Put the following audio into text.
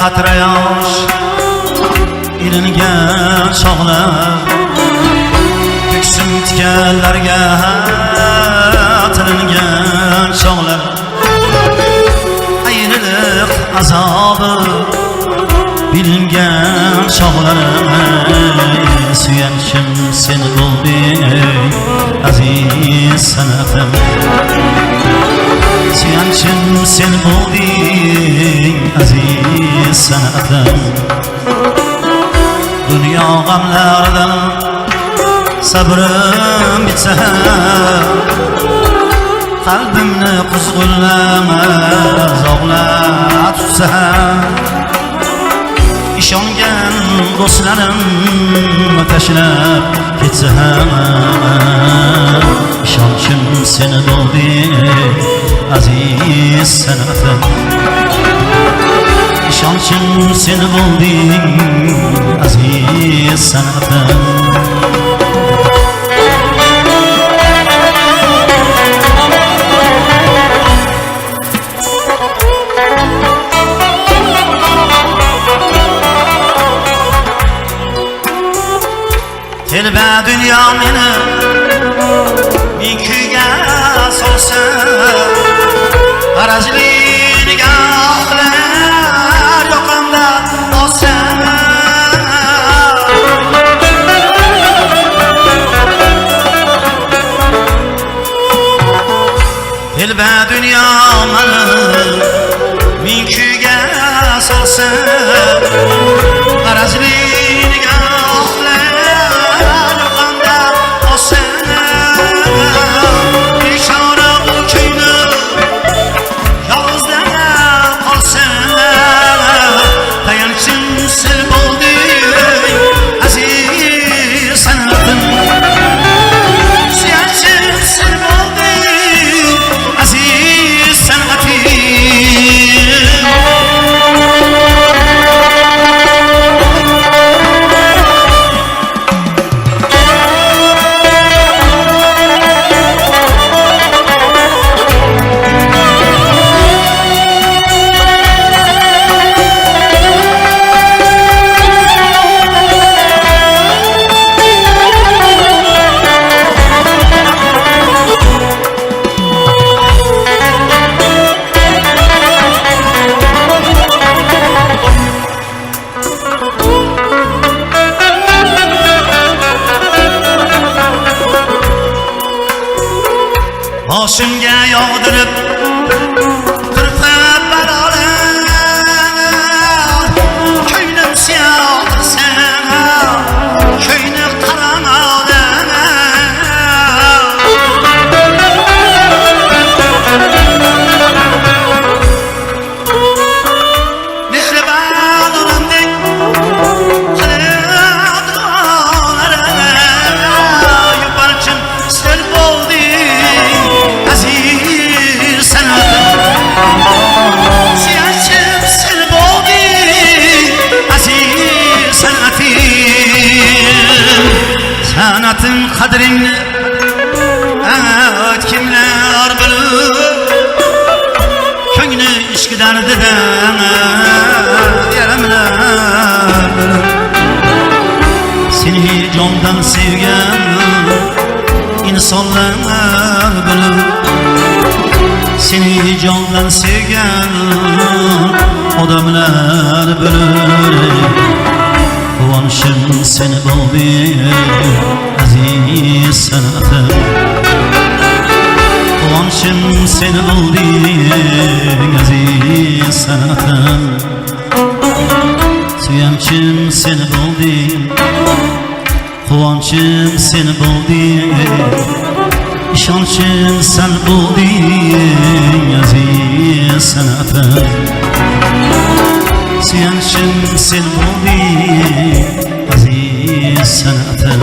qatra yosh ilingan chog'lar ko'ksim tikanlarga tilingan chog'lar ayriliq azobi bilingan chog'larim suyanchim sen bo'lding aziz san'atim suyanchim sen bo'lding aziz san'atim dunyo g'amlaridan sabrim bitsa qalbimni quzg'unlama zog'lab tutsa ishongan do'stlarim tashlab ketsa ham ishonchim seni bo'lding aziz san'atim ishonchim seni bo'lding aziz san'atim telba dünya meni ming kuyga solsa g'arazli nigohlar yoqamda olsa telba dünya meni ming kuyga solsa g'arazli boshimga yog'dirib qirqib balolar ko'nglim siyog'dirsa ko'ngli qaramadi mehribon onamdek qilib duolar yuparchim sen bo'lding aziz san'atim suyanchim sen bo'lding aziz san'atim san'atim qadringni kimlar bilib ko'ngli ishqi dardidan yaramlar seni jondan sevgan insonlar bilib seni jondan sevgan odamlar bilir quvonchim seni bo'lding aziz san'atim quvonchim seni bo'lding aziz san'atim suyanchim seni bo'lding quvonchim seni bo'lding ishonchim sen bo'lding aziz san'atim suyanchim sen bo'lding aziz san'atim